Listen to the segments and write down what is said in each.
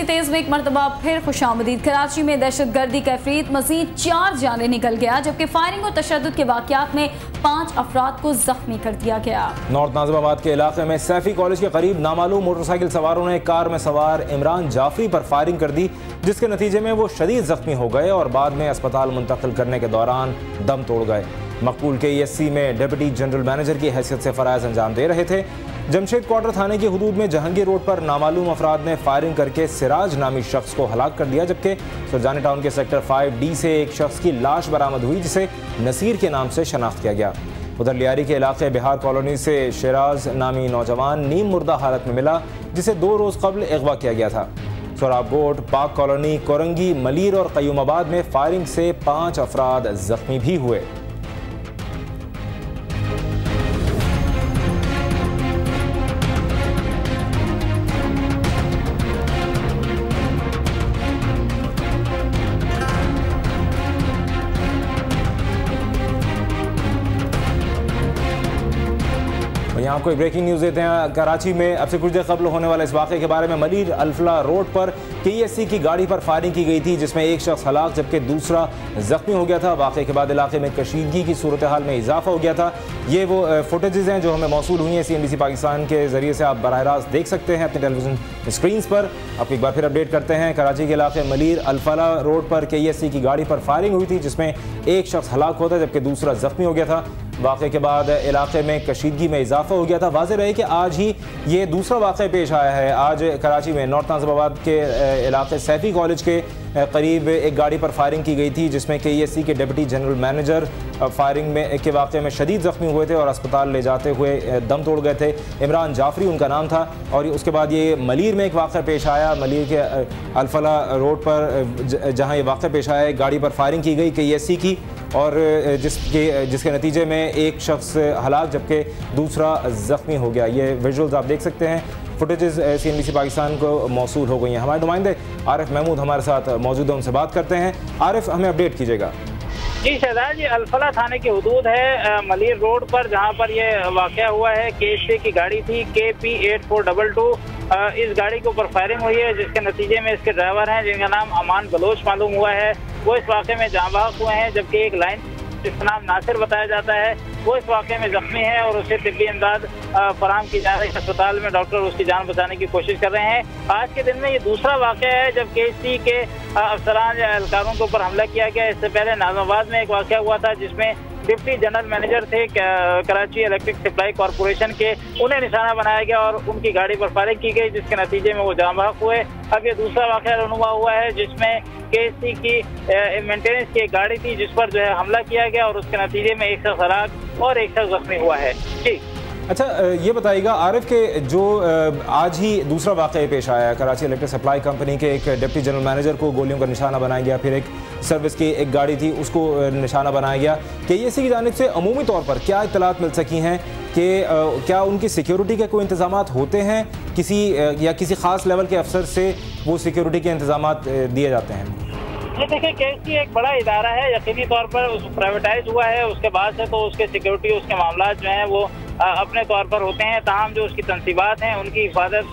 तेज में एक मरतबा फिर खुशामदीद। कराची में दहशत गर्दी का इफरीत, मजीद 4 जाने निकल गया, जबकि फायरिंग और तशद्दुद के वाक़यात में 5 अफराद को जख्मी कर दिया गया। नॉर्थ नाजिमाबाद के इलाके में सैफी कॉलेज के करीब नामालूम मोटरसाइकिल सवारों ने कार में सवार इमरान जाफरी पर फायरिंग कर दी, जिसके नतीजे में वो शदीद जख्मी हो गए और बाद में अस्पताल मुंतकिल करने के दौरान दम तोड़ गए। मकबूल के ESC में डिप्टी जनरल मैनेजर की हैसियत से फ़राइज़ अंजाम दे रहे थे। जमशेद क्वार्टर थाने की हुदूद में जहांगीर रोड पर नामालूम अफराद ने फायरिंग करके सिराज नामी शख्स को हलाक कर दिया, जबकि सुरजानी टाउन के सेक्टर 5D से एक शख्स की लाश बरामद हुई, जिसे नसीर के नाम से शनाख्त किया गया। उधर लियारी के इलाके बिहार कॉलोनी से शिराज नामी नौजवान नीम मुर्दा हालत में मिला, जिसे 2 रोज़ कबल अगवा किया गया था। सोराबगोट, पाक कॉलोनी, कोरंगी, मलीर और कयूमाबाद में फायरिंग से 5 अफराद जख्मी भी हुए। यहाँ आपको एक ब्रेकिंग न्यूज़ देते हैं। कराची में अब से कुछ देर कबल होने वाले इस वाक़े के बारे में मलीर अल्फला रोड पर KSC की गाड़ी पर फायरिंग की गई थी, जिसमें एक शख्स हलाक जबकि दूसरा जख्मी हो गया था। वाक़े के बाद इलाके में कशीदगी की सूरत हाल में इजाफा हो गया था। ये वो फुटेजेस हैं जो हमें मौसूल हुई हैं। CNBC पाकिस्तान के ज़रिए से आप बराह रास्त देख सकते हैं अपने टेलीविज़न स्क्रीन पर। आपको एक बार फिर अपडेट करते हैं। कराची के इलाके मलीर अल्फला रोड पर KSC की गाड़ी पर फायरिंग हुई थी, जिसमें एक शख्स हलाक होता जबकि दूसरा जख्मी हो गया था। वाक़े के बाद इलाके में कशीदगी में इजाफा हो गया था। वाज़ेह रहे कि आज ही ये दूसरा वाक़या पेश आया है। आज कराची में नॉर्थ नाजिमाबाद के इलाके सैफी कॉलेज के करीब एक गाड़ी पर फायरिंग की गई थी, जिसमें KSC के डिप्टी जनरल मैनेजर फायरिंग में के वाक़े में शदीद ज़ख्मी हुए थे और अस्पताल ले जाते हुए दम तोड़ गए थे। इमरान जाफरी उनका नाम था। और उसके बाद ये मलीर में एक वाक़या पेश आया। मलीर के अल्फला रोड पर जहाँ ये वाक़या पेश आया, गाड़ी पर फायरिंग की गई KSC की, और जिसके नतीजे में एक शख्स हलाक जबकि दूसरा ज़ख्मी हो गया। ये विजुअल्स आप देख सकते हैं। फुटेजेस CNBC पाकिस्तान को मौसूल हो गई हैं। हमारे नुमाइंदे आरिफ महमूद हमारे साथ मौजूद हैं, उनसे बात करते हैं। आरिफ, हमें अपडेट कीजिएगा। जी शहजाद, ये अल्फला थाने की हुदूद है मलीर रोड पर, जहाँ पर ये वाक़या हुआ है। KSC की गाड़ी थी KP8422। इस गाड़ी के ऊपर फायरिंग हुई है, जिसके नतीजे में इसके ड्राइवर हैं जिनका नाम अमान बलोच मालूम हुआ है, वो इस वाक़े में जाँ बहक हुए हैं, जबकि एक लाइन जिसका नाम नासिर बताया जाता है वो इस वाक़े में जख्मी है और उसे तिब्बी इमदाद फराहम की जा रही है। अस्पताल में डॉक्टर उसकी जान बचाने की कोशिश कर रहे हैं। आज के दिन में ये दूसरा वाक़या है जब KSC के अफसरान या एहलकारों के ऊपर हमला किया गया। इससे पहले नाज़िमाबाद में एक वाक़या हुआ था, जिसमें डिप्टी जनरल मैनेजर थे कराची इलेक्ट्रिक सप्लाई कॉरपोरेशन के, उन्हें निशाना बनाया गया और उनकी गाड़ी पर फायरिंग की गई, जिसके नतीजे में वो जाँ बहक हुए। अब ये दूसरा वाक़या रहनुमा हुआ है, जिसमें KSC की मेंटेनेंस की एक गाड़ी थी, जिस पर जो है हमला किया गया और उसके नतीजे में एक शख्स हलाक और एक शख्स जख्मी हुआ है। जी अच्छा, ये बताइएगा आरिफ के जो आज ही दूसरा वाक़या पेश आया है, कराची इलेक्ट्रिक सप्लाई कंपनी के एक डिप्टी जनरल मैनेजर को गोलियों का निशाना बनाया गया, फिर एक सर्विस की एक गाड़ी थी उसको निशाना बनाया गया। KSC की जानिब से अमूमी तौर पर क्या इत्तलात मिल सकी हैं कि क्या उनकी सिक्योरिटी के कोई इंतजाम होते हैं किसी ख़ास लेवल के अफसर से वो सिक्योरिटी के इंतजाम दिए जाते हैं? ये देखिए, KSC एक बड़ा इदारा है, यकीनी तौर पर प्राइवेटाइज हुआ है, उसके बाद से तो उसके सिक्योरिटी उसके मामला जो हैं वो अपने तौर पर होते हैं। ताहम जो उसकी तनसीबात हैं उनकी हिफाजत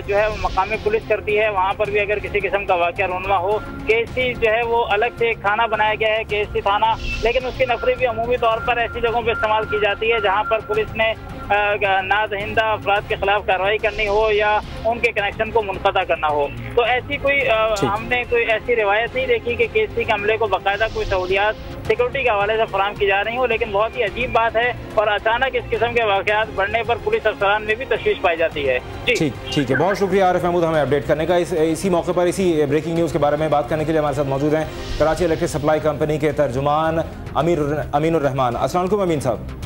जो है वो मकामी पुलिस करती है। वहाँ पर भी अगर किसी किस्म का वाक़या रूनमा हो, KSC जो है वो अलग से एक थाना बनाया गया है, KSC थाना, लेकिन उसकी नफरी भी अमूमी तौर पर ऐसी जगहों पर इस्तेमाल की जाती है जहाँ पर पुलिस ने नादहिंदा अफराद के खिलाफ कार्रवाई करनी हो या उनके कनेक्शन को मुनक़ता करना हो। तो ऐसी कोई हमने कोई ऐसी रिवायत नहीं देखी कि KSC के अमले को बाकायदा कोई सहूलियात सिक्योरिटी के हवाले से फराहम की जा रही हो, लेकिन बहुत ही अजीब बात है और अचानक इस किस्म के वाक़यात बढ़ने पर पुलिस अफसरान में भी तशवीश पाई जाती है। ठीक है, बहुत शुक्रिया आरिफ महमूद हमें अपडेट करने का। इसी मौके पर इसी ब्रेकिंग न्यूज़ के बारे में बात करने के लिए हमारे साथ मौजूद हैं कराची इलेक्ट्रिक सप्लाई कंपनी के तर्जुमान अमीनुर रहमान। अस्सलाम वालेकुम अमीन साहब।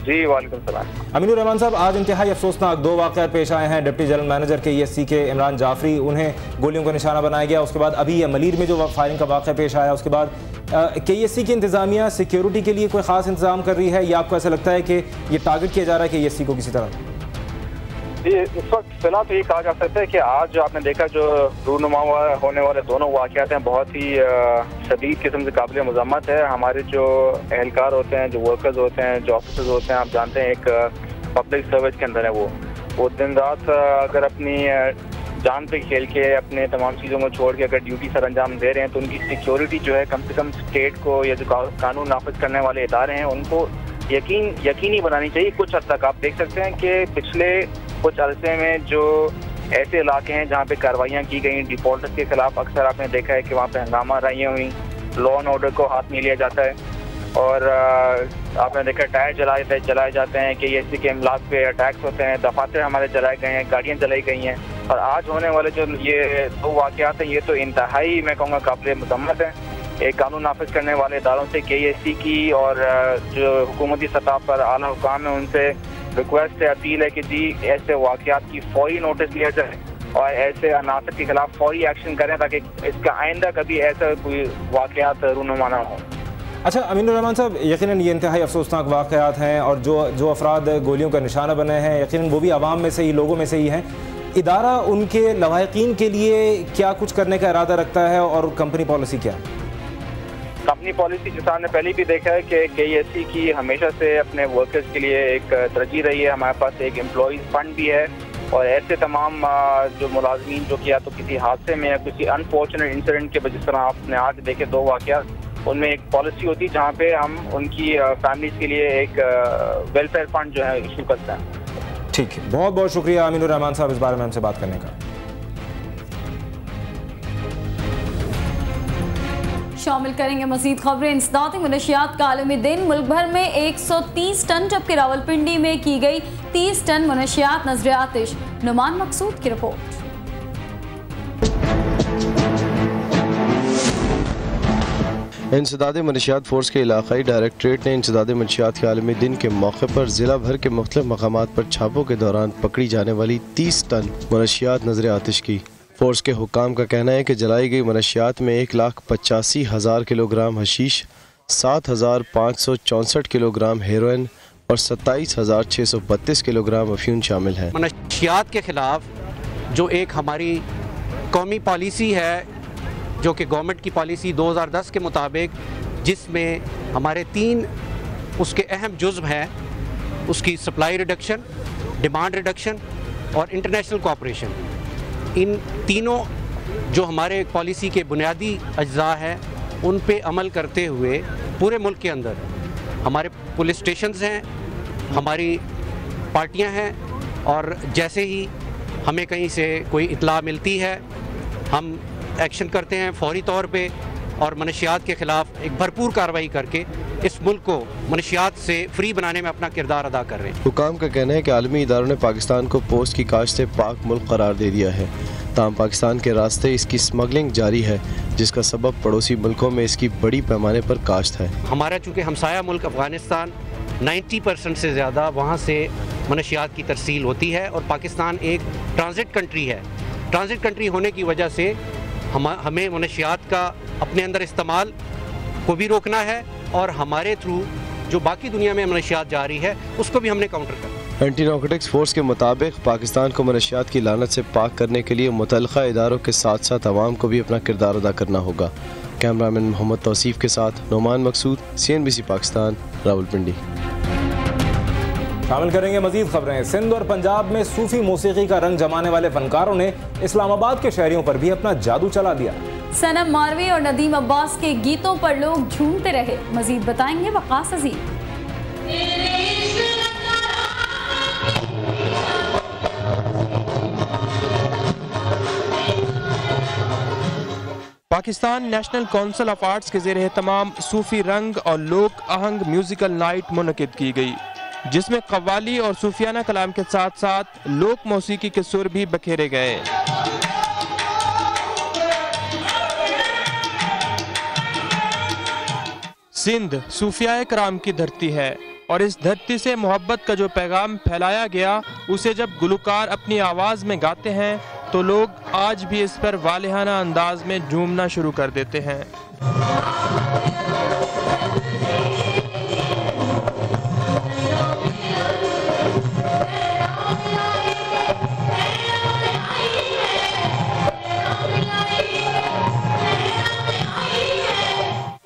जी वालेकुम सलाम। अमीनुर रहमान साहब, आज इंतहाई अफसोसनाक 2 वाक़यात पेश आए हैं। डिप्टी जनरल मैनेजर KSC के इमरान जाफरी, उन्हें गोलियों का निशाना बनाया गया। उसके बाद अभी मलीर में जो फायरिंग का वाक़या पेश आया, उसके बाद KSC की इंतज़ामिया सिक्योरिटी के लिए कोई ख़ास इंतज़ाम कर रही है या आपको ऐसा लगता है कि ये टारगेट किया जा रहा है KSC को किसी तरह? इस वक्त फिलहाल तो ये कहा जा सकता है कि आज आपने देखा जो रूनुमा होने वाले दोनों वाक़यात हैं बहुत ही शदीद किस्म से काबिल मज़म्मत है। हमारे जो एहलकार होते हैं, जो वर्कर्स होते हैं, जो ऑफिसर्स होते हैं, आप जानते हैं एक पब्लिक सर्विस के अंदर है, वो दिन रात अगर अपनी जान पे खेल के अपने तमाम चीज़ों को छोड़ के अगर ड्यूटी सर अंजाम दे रहे हैं तो उनकी सिक्योरिटी जो है कम से कम स्टेट को या जो कानून नाफिज करने वाले इदारे हैं उनको यकीनी बनानी चाहिए। कुछ हद तक आप देख सकते हैं कि पिछले कुछ अरसे में जो ऐसे इलाके हैं जहाँ पे कार्रवाइयाँ की गई डिफॉल्टर्स के खिलाफ, अक्सर आपने देखा है कि वहाँ पे हंगामा रहियाँ हुई, लॉ एंड ऑर्डर को हाथ में लिया जाता है और आपने देखा टायर जलाए जाते हैं कि ऐसे के इमलाक पे अटैक्स होते हैं, दफातर हमारे जलाए गए हैं, गाड़ियाँ जलाई गई हैं। और आज होने वाले जो ये 2 वाक़यात हैं ये तो इंतहाई मैं कहूँगा काबिल मज़म्मत है। एक कानून नाफिज करने वाले इदारों से KSC की और जो हुकूमती सतह पर आला हुकाम है उनसे रिक्वेस्ट है, अपील है कि जी ऐसे वाक़यात की फौरी नोटिस लिया जाए और ऐसे अनासर के खिलाफ फौरी एक्शन करें ताकि इसका आइंदा कभी ऐसा कोई वाक़यात रूनुमा ना हो। अच्छा अमीनुर रहमान साहब, यकीनन ये इंतहाई अफसोसनाक वाक़यात हैं और जो अफराद गोलियों का निशाना बने हैं यकीनन वो भी आवाम में से ही, लोगों में से ही हैं। इदारा उनके लवाहिकीन के लिए क्या कुछ करने का इरादा रखता है और कंपनी पॉलिसी क्या है? कंपनी पॉलिसी जिस आपने पहले भी देखा है कि KSC की हमेशा से अपने वर्कर्स के लिए एक तरजीह रही है। हमारे पास एक एम्प्लॉयज़ फंड भी है और ऐसे तमाम जो मुलाजमीन जो किया तो किसी हादसे में या किसी अनफॉर्चुनेट इंसिडेंट के जिस तरह आपने आज देखे 2 वाक़यात, उनमें एक पॉलिसी होती है जहाँ पे हम उनकी फैमिलीज के लिए एक वेलफेयर फंड जो है इशू करते हैं। ठीक है, बहुत बहुत शुक्रिया अमीनुर रहमान साहब इस बारे में हमसे बात करने का। शामिल करेंगे मजीद खबरें। इंसदादी मनशियात का आलमी दिन, मुल्क भर में 130 टन जबकि रावलपिंडी में की गई 30 टन मनशियात नजर आतिश। नुमान मकसूद की रिपोर्ट। इंसदादी मनशियात फोर्स के इलाकाई डायरेक्टरेट ने इंसदादी मनशियात के आलमी दिन के मौके पर जिला भर के मुख्तलिफ मकामात पर छापों के दौरान पकड़ी जाने वाली 30 टन मनशियात नजर आतिश की। फोर्स के हुक्काम का कहना है कि जलाई गई मनशियात में 1,85,000 किलोग्राम हशीश, 7,564 किलोग्राम हेरोइन और 27,632 किलोग्राम अफीम शामिल है। मनशियात के खिलाफ जो एक हमारी कौमी पॉलिसी है, जो कि गवर्नमेंट की पॉलिसी 2010 के मुताबिक, जिसमें हमारे 3 उसके अहम जुज़्व हैं, उसकी सप्लाई रिडक्शन, डिमांड रिडक्शन और इंटरनेशनल कोऑपरेशन। इन तीनों जो हमारे पॉलिसी के बुनियादी अज्जा हैं उन पे अमल करते हुए पूरे मुल्क के अंदर हमारे पुलिस स्टेशंस हैं, हमारी पार्टियां हैं और जैसे ही हमें कहीं से कोई इत्तला मिलती है हम एक्शन करते हैं फौरी तौर पे और मनशियात के ख़िलाफ़ एक भरपूर कार्रवाई करके इस मुल्क को मनशियात से फ्री बनाने में अपना किरदार अदा कर रहे हैं। हुकाम का कहना है कि आलमी इदारों ने पाकिस्तान को पोस्ट की काश्त से पाक मुल्क करार दे दिया है, ताहम पाकिस्तान के रास्ते इसकी स्मगलिंग जारी है जिसका सबब पड़ोसी मुल्कों में इसकी बड़ी पैमाने पर काश्त है। हमारा चूँकि हमसाया मुल्क अफ़गानिस्तान 90% से ज़्यादा वहाँ से मनशियात की तरसील होती है और पाकिस्तान एक ट्रांजिट कंट्री है। ट्रांजिट कंट्री होने की वजह से हमें मनशियात का अपने अंदर इस्तेमाल को भी रोकना है और हमारे थ्रू जो बाकी दुनिया में मनशियात जारी है उसको भी हमने काउंटर करना। एंटी नार्कोटिक्स फोर्स के मुताबिक पाकिस्तान को मनशियात की लानत से पाक करने के लिए मुतल्लिका इदारों के साथ साथ अवाम को भी अपना किरदार अदा करना होगा। कैमरामैन मोहम्मद तौसीफ के साथ नुमान मकसूद, CNBC पाकिस्तान, रावलपिंडी। शामिल करेंगे मजीद खबरें। सिंध और पंजाब में सूफी मौसीकी का रंग जमाने वाले फनकारों ने इस्लामाबाद के शहरियों पर भी अपना जादू चला दिया। सनम मारवी और नदीम अब्बास के गीतों पर लोग झूमते रहे। मजीद बताएंगे Waqas Aziz. Pakistan national council of arts के ज़ेर एहतमाम सूफी रंग और लोक आहंग म्यूजिकल नाइट मुनक़िद की गई, जिसमें कव्वाली और सूफियाना कलाम के साथ साथ लोक मौसीकी के सुर भी बखेरे गए। सिंध सूफिया कराम की धरती है और इस धरती से मोहब्बत का जो पैगाम फैलाया गया उसे जब गुलकार अपनी आवाज़ में गाते हैं तो लोग आज भी इस पर वालिहाना अंदाज में झूमना शुरू कर देते हैं।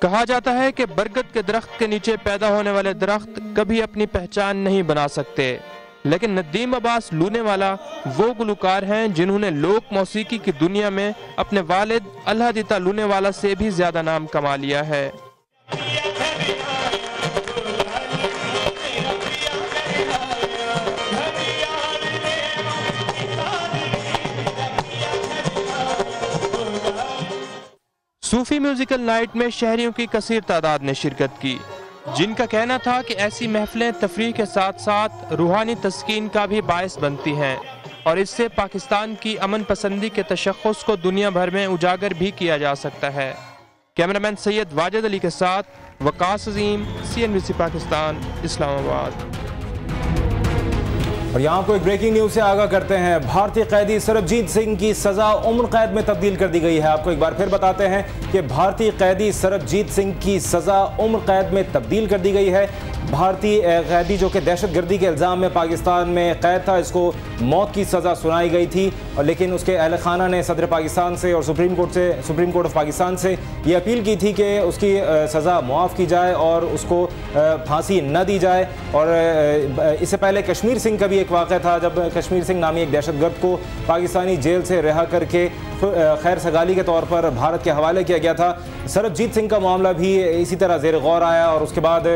कहा जाता है कि बरगद के दरख्त के नीचे पैदा होने वाले दरख्त कभी अपनी पहचान नहीं बना सकते, लेकिन नदीम अब्बास लूनेवाला वो गुलकार हैं जिन्होंने लोक मौसीकी की दुनिया में अपने वालिद अल्लाह दिता लूनेवाला से भी ज्यादा नाम कमा लिया है। सूफी म्यूजिकल नाइट में शहरियों की कसीर तादाद ने शिरकत की, जिनका कहना था कि ऐसी महफिलें तफरीह के साथ साथ रूहानी तस्कीन का भी बायस बनती हैं और इससे पाकिस्तान की अमन पसंदी के तशख़्ख़ुस को दुनिया भर में उजागर भी किया जा सकता है। कैमरामैन सैयद वाजिद अली के साथ वकास अजीम, CNBC पाकिस्तान, इस्लामाबाद। और यहाँ को एक ब्रेकिंग न्यूज से आगाह करते हैं। भारतीय कैदी सरबजीत सिंह की सजा उम्र कैद में तब्दील कर दी गई है। आपको एक बार फिर बताते हैं कि भारतीय कैदी सरबजीत सिंह की सजा उम्र कैद में तब्दील कर दी गई है। भारतीय कैदी जो कि दहशतगर्दी के इल्ज़ाम में पाकिस्तान में कैद था, इसको मौत की सज़ा सुनाई गई थी, और लेकिन उसके अहल खाना ने सदर पाकिस्तान से और सुप्रीम कोर्ट ऑफ पाकिस्तान से ये अपील की थी कि उसकी सज़ा मुआफ़ की जाए और उसको फांसी न दी जाए। और इससे पहले कश्मीर सिंह का भी एक वाक़या था, जब कश्मीर सिंह नामी एक दहशतगर्द को पाकिस्तानी जेल से रिहा करके खैर सगाली के तौर पर भारत के हवाले किया गया था। सरबजीत सिंह का मामला भी इसी तरह ज़ेर गौर आया और उसके बाद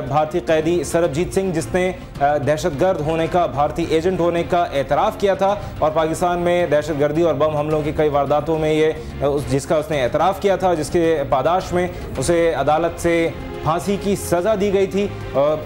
भारतीय कैदी सरबजीत सिंह, जिसने दहशतगर्द होने का, भारतीय एजेंट होने का एतराफ़ किया था और पाकिस्तान में दहशतगर्दी और बम हमलों की कई वारदातों में जिसका उसने एतराफ़ किया था, जिसके पादाश में उसे अदालत से फांसी की सज़ा दी गई थी।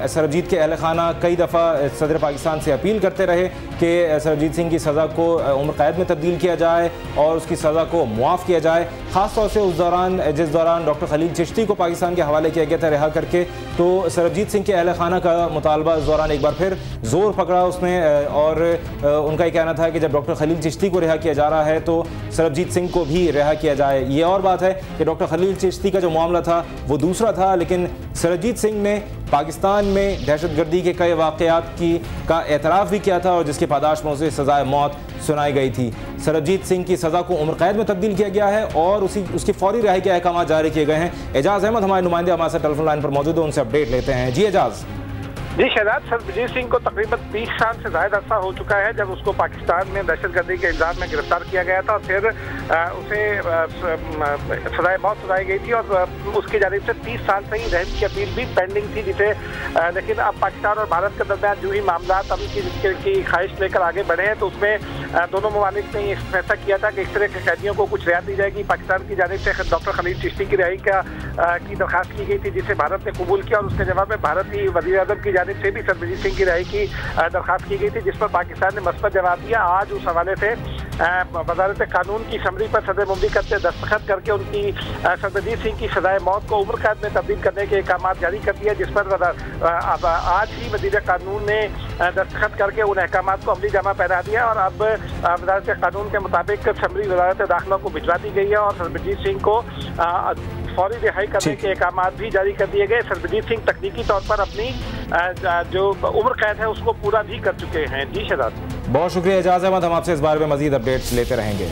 सरबजीत के अहल खाना कई दफ़ा सदर पाकिस्तान से अपील करते रहे कि सरबजीत सिंह की सज़ा को उम्र कैद में तब्दील किया जाए और उसकी सज़ा को मुआफ़ किया जाए। ख़ास तौर से उस दौरान जिस दौरान डॉक्टर खलील चिश्ती को पाकिस्तान के हवाले किया गया था रिहा करके, तो सरबजीत सिंह के अहल खाना का मुतालबा उस दौरान एक बार फिर ज़ोर पकड़ा उसने, और उनका ये कहना था कि जब डॉक्टर खलील चिश्ती को रिहा किया जा रहा है तो सरबजीत सिंह को भी रिहा किया जाए। ये और बात है कि डॉक्टर खलील चिश्ती का जो मामला था वो दूसरा था, लेकिन सरबजीत सिंह ने पाकिस्तान में दहशतगर्दी के कई वाक़यात का एतराफ़ भी किया था और जिसके पादाश में उसे सज़ाए मौत सुनाई गई थी। सरबजीत सिंह की सज़ा को उम्र कैद में तब्दील किया गया है और उसकी फौरी रिहाई के अहकाम जारी किए गए हैं। एजाज़ अहमद हमारे नुमाइंदे हमारे साथ टेलीफोन लाइन पर मौजूद है, उनसे अपडेट लेते हैं। जी एजाज़। जी शहजाद, सरबजीत सिंह को तकरीबन 30 साल से ज़्यादा अरसा हो चुका है जब उसको पाकिस्तान में दहशतगर्दी के इल्ज़ाम में गिरफ्तार किया गया था और फिर उसे सज़ाए मौत सुनाई गई थी और उसकी जानिब से 30 साल से ही रहम की अपील भी पेंडिंग थी, जिसे लेकिन अब पाकिस्तान और भारत के दरमियान जो ही मामला अभी की ख्वाहिश लेकर आगे बढ़े हैं, तो उसमें दोनों ममालिक ने ये फैसला किया था कि इस तरह के कैदियों को कुछ रियायत दी जाएगी। पाकिस्तान की जानिब से डॉक्टर खलील चिश्ती की रिहाई की दरख्वास्त की गई थी, जिसे भारत ने कबूल किया और उसके जवाब में भारतीय वज़ीर आज़म की जानिब से भी सरबजीत सिंह की रिहाई की दरख्वास्त की गई थी, जिस पर पाकिस्तान ने मस्बत जवाब दिया। आज उस हवाले से वज़ारत कानून की समरी पर सदर मुमलिकत से दस्तखत करके उनकी सरबजीत सिंह की सजाए मौत को उम्र कैद में तब्दील करने के अहकाम जारी कर दिए, जिस पर आज ही वज़ीर कानून ने दस्तखत करके उन अहकाम को अमली जामा पहना दिया और अब वज़ारत कानून के मुताबिक समरी वज़ारत दाखिला को भिजवा दी गई है और सरबजीत सिंह को फौरी रिहाई करने के अहकाम भी जारी कर दिए गए। सरबजीत सिंह तकनीकी तौर पर अपनी जो उम्र कैद है उसको पूरा भी कर चुके हैं। जी शहजाद, बहुत शुक्रिया एजाज़ अहमद, हम आपसे इस बारे में मज़ीद अपडेट्स लेते रहेंगे।